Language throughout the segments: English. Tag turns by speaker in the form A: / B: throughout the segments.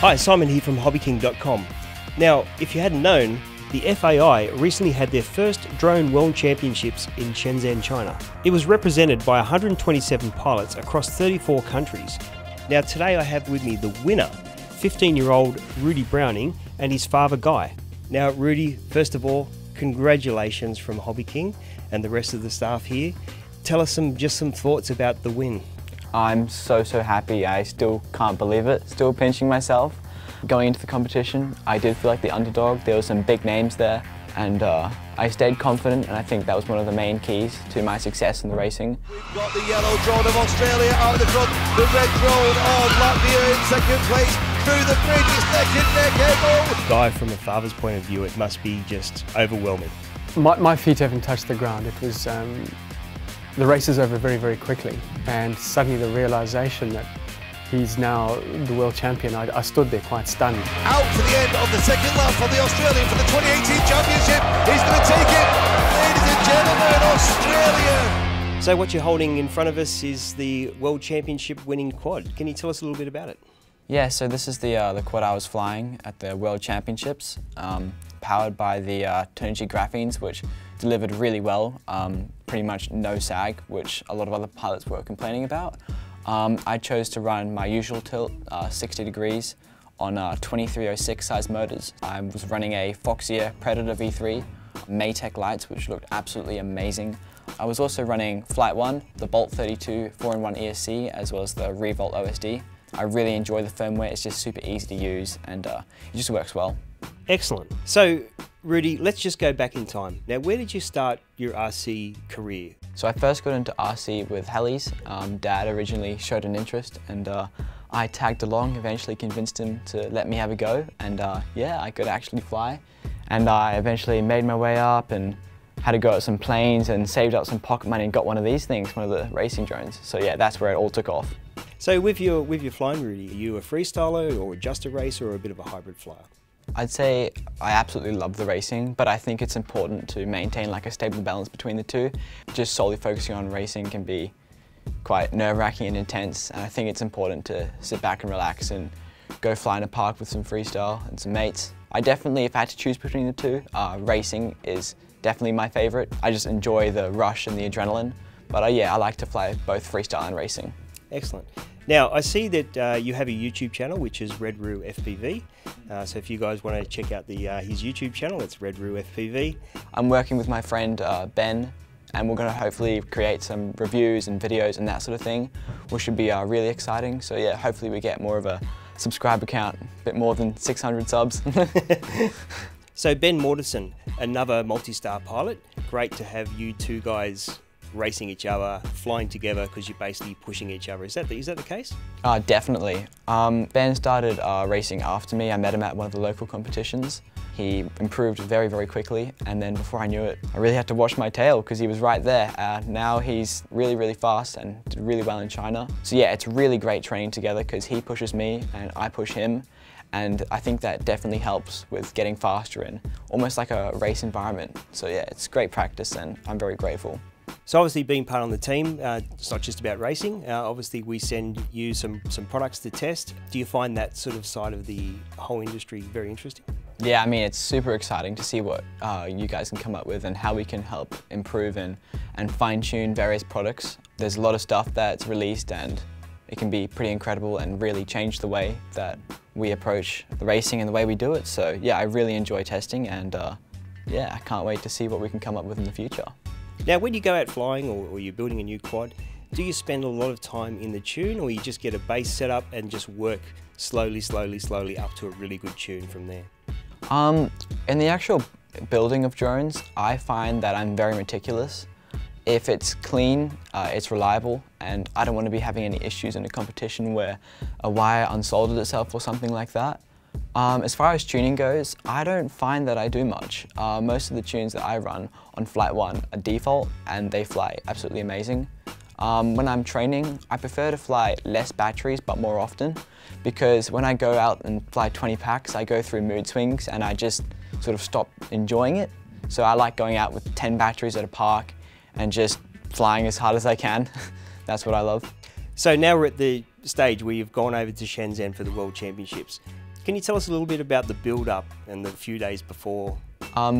A: Hi, Simon here from HobbyKing.com. Now, if you hadn't known, the FAI recently had their first Drone World Championships in Shenzhen, China. It was represented by 127 pilots across 34 countries. Now today I have with me the winner, 15-year-old Rudi Browning and his father Guy. Now Rudi, first of all, congratulations from HobbyKing and the rest of the staff here. Tell us just some thoughts about the win.
B: I'm so happy. I still can't believe it. Still pinching myself. Going into the competition, I did feel like the underdog. There were some big names there, and I stayed confident, and I think that was one of the main keys to my success in the racing.
C: We've got the yellow drone of Australia out of the front, the red drone of Latvia in second place, through the bridge, it's neck and neck,
A: Guy, from a father's point of view, it must be just overwhelming.
D: My feet haven't touched the ground. It was, the race is over very quickly, and suddenly the realisation that he's now the world champion, I stood there quite stunned.
C: Out to the end of the second lap from the Australian for the 2018 championship. He's going to take it, ladies and gentlemen, Australia.
A: So what you're holding in front of us is the World Championship winning quad. Can you tell us a little bit about it?
B: Yeah, so this is the quad I was flying at the World Championships, powered by the Turnigy Graphenes, which delivered really well, pretty much no sag, which a lot of other pilots were complaining about. I chose to run my usual tilt, 60 degrees, on 2306 size motors. I was running a Foxeer Predator V3, Maytech lights, which looked absolutely amazing. I was also running Flight 1, the Bolt 32 4-in-1 ESC, as well as the Revolt OSD. I really enjoy the firmware, it's just super easy to use, and it just works well.
A: Excellent. So, Rudi, let's just go back in time. Now, where did you start your RC career?
B: So I first got into RC with helis. Dad originally showed an interest, and I tagged along, eventually convinced him to let me have a go, and yeah, I could actually fly. And I eventually made my way up and had to go at some planes and saved up some pocket money and got one of these things, one of the racing drones. So yeah, that's where it all took off.
A: So with your flying, Rudi, are you a freestyler or just a racer or a bit of a hybrid flyer?
B: I'd say I absolutely love the racing, but I think it's important to maintain like a stable balance between the two. Just solely focusing on racing can be quite nerve-wracking and intense, and I think it's important to sit back and relax and go fly in a park with some freestyle and some mates. I definitely, if I had to choose between the two, racing is definitely my favorite. I just enjoy the rush and the adrenaline, but yeah, I like to fly both freestyle and racing.
A: Excellent. Now, I see that you have a YouTube channel, which is RedRu FPV. So if you guys want to check out his YouTube channel, it's RedRu FPV.
B: I'm working with my friend Ben, and we're going to hopefully create some reviews and videos and that sort of thing, which should be really exciting. So yeah, hopefully we get more of a subscriber count, a bit more than 600 subs.
A: So Ben Mortensen, another MultiStar pilot. Great to have you two guys racing each other, flying together, because you're basically pushing each other. Is that the case?
B: Definitely. Ben started racing after me. I met him at one of the local competitions. He improved very quickly, and then before I knew it, I really had to wash my tail because he was right there. Now he's really fast and did really well in China. So yeah, it's really great training together because he pushes me and I push him. And I think that definitely helps with getting faster in almost like a race environment. So yeah, it's great practice and I'm very grateful.
A: So obviously being part of the team, it's not just about racing. Obviously we send you some products to test. Do you find that sort of side of the whole industry very interesting?
B: Yeah, I mean, it's super exciting to see what you guys can come up with and how we can help improve and fine-tune various products. There's a lot of stuff that's released and it can be pretty incredible and really change the way that we approach the racing and the way we do it. So yeah, I really enjoy testing, and yeah, I can't wait to see what we can come up with in the future.
A: Now, when you go out flying or you're building a new quad, do you spend a lot of time in the tune, or you just get a base set up and just work slowly up to a really good tune from there?
B: In the actual building of drones, I find that I'm very meticulous. If it's clean, it's reliable, and I don't want to be having any issues in a competition where a wire unsoldered itself or something like that. As far as tuning goes, I don't find that I do much. Most of the tunes that I run on Flight 1 are default and they fly absolutely amazing. When I'm training, I prefer to fly less batteries but more often, because when I go out and fly 20 packs, I go through mood swings and I just sort of stop enjoying it. So I like going out with 10 batteries at a park and just flying as hard as I can. That's what I love.
A: So now we're at the stage where you've gone over to Shenzhen for the World Championships. Can you tell us a little bit about the build-up and the few days before?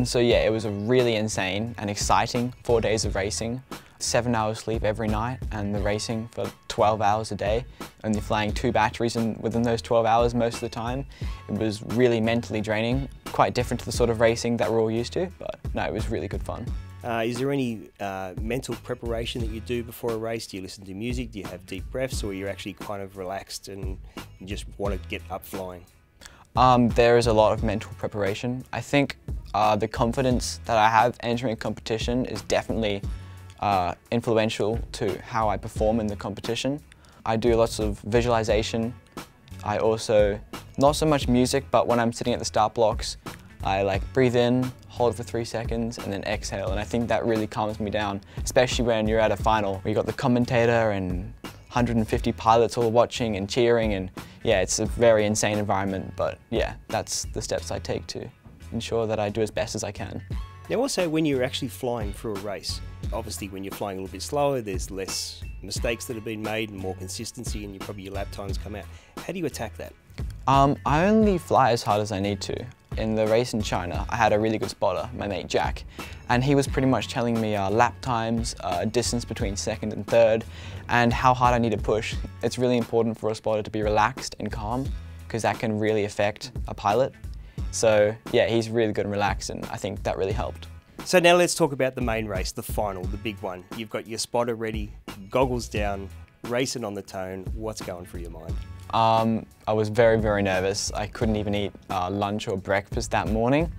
B: So yeah, it was a really insane and exciting 4 days of racing. 7 hours sleep every night and the racing for 12 hours a day, only flying 2 batteries within those 12 hours most of the time. It was really mentally draining, quite different to the sort of racing that we're all used to, but no, it was really good fun.
A: Is there any mental preparation that you do before a race? Do you listen to music? Do you have deep breaths, or you're actually kind of relaxed and you just want to get up flying?
B: There is a lot of mental preparation. I think the confidence that I have entering a competition is definitely influential to how I perform in the competition. I do lots of visualization. I also, not so much music, but when I'm sitting at the start blocks, I like breathe in, hold for 3 seconds, and then exhale. And I think that really calms me down, especially when you're at a final where you've got the commentator and 150 pilots all watching and cheering, and yeah, it's a very insane environment, but yeah, that's the steps I take to ensure that I do as best as I can.
A: Now also, when you're actually flying through a race, obviously when you're flying a little bit slower, there's less mistakes that have been made and more consistency, and probably your lap times come out. How do you attack that?
B: I only fly as hard as I need to. In the race in China, I had a really good spotter, my mate Jack, and he was pretty much telling me lap times, distance between second and third, and how hard I need to push. It's really important for a spotter to be relaxed and calm, because that can really affect a pilot. So yeah, he's really good and relaxed, and I think that really helped.
A: So now let's talk about the main race, the final, the big one. You've got your spotter ready, goggles down, racing on the tone. What's going through your mind?
B: I was very, very nervous. I couldn't even eat lunch or breakfast that morning.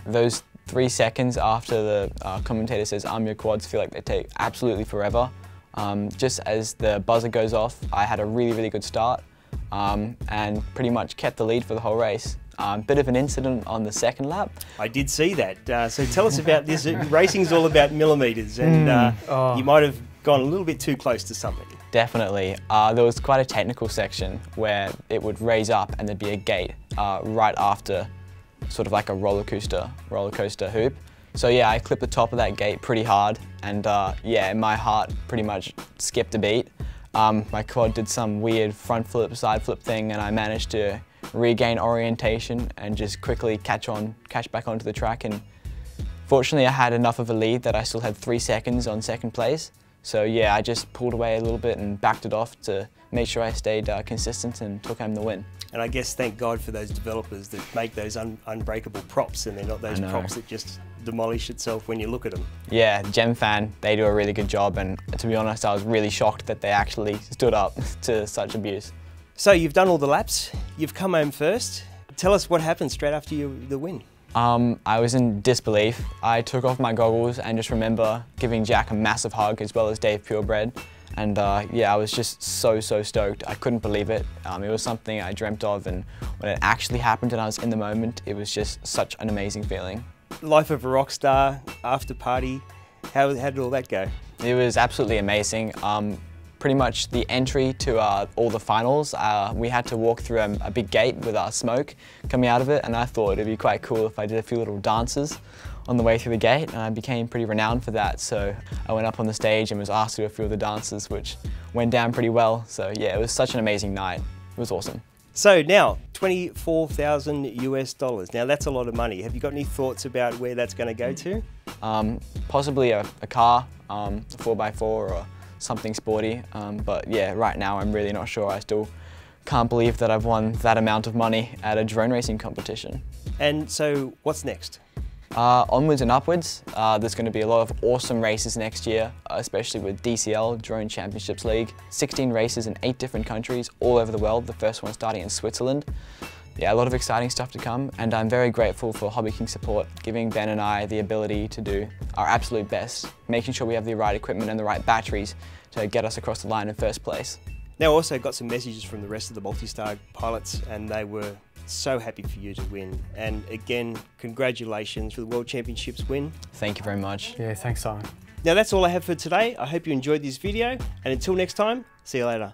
B: Those 3 seconds after the commentator says, "I'm your quads," feel like they take absolutely forever. Just as the buzzer goes off, I had a really, really good start and pretty much kept the lead for the whole race. Bit of an incident on the second lap.
A: I did see that. So tell us about this. Racing's all about millimetres, and you might have gone a little bit too close to something.
B: Definitely. There was quite a technical section where it would raise up and there'd be a gate right after, sort of like a roller coaster hoop. So yeah, I clipped the top of that gate pretty hard, and yeah, my heart pretty much skipped a beat. My quad did some weird front flip, side flip thing, and I managed to regain orientation and just quickly catch back onto the track. And fortunately, I had enough of a lead that I still had 3 seconds on second place. So yeah, I just pulled away a little bit and backed it off to make sure I stayed consistent and took home the win.
A: And I guess thank God for those developers that make those unbreakable props, and they're not those props that just demolish itself when you look at them.
B: Yeah, GemFan, they do a really good job, and to be honest, I was really shocked that they actually stood up to such abuse.
A: So you've done all the laps, you've come home first. Tell us what happened straight after the win.
B: I was in disbelief. I took off my goggles and just remember giving Jack a massive hug, as well as Dave Purebred. And yeah, I was just so stoked. I couldn't believe it. It was something I dreamt of, and when it actually happened and I was in the moment, it was just such an amazing feeling.
A: Life of a rock star, after party, how did all that go?
B: It was absolutely amazing. Pretty much the entry to all the finals, we had to walk through a big gate with smoke coming out of it, and I thought it'd be quite cool if I did a few little dances on the way through the gate, and I became pretty renowned for that. So I went up on the stage and was asked to do a few of the dances, which went down pretty well. So yeah, it was such an amazing night. It was awesome. So
A: now, $24,000 US. Now that's a lot of money. Have you got any thoughts about where that's going to go to?
B: Possibly a car, a 4x4 or something sporty, but yeah, right now I'm really not sure. I still can't believe that I've won that amount of money at a drone racing competition.
A: And so what's next?
B: Onwards and upwards. There's going to be a lot of awesome races next year, especially with DCL, Drone Championships League. 16 races in 8 different countries all over the world, the first one starting in Switzerland. Yeah, a lot of exciting stuff to come, and I'm very grateful for HobbyKing support, giving Ben and I the ability to do our absolute best, making sure we have the right equipment and the right batteries to get us across the line in first place.
A: Now, I also got some messages from the rest of the MultiStar pilots, and they were so happy for you to win. And again, congratulations for the World Championships win.
B: Thank you very much.
D: Yeah, thanks, Simon.
A: Now that's all I have for today. I hope you enjoyed this video, and until next time, see you later.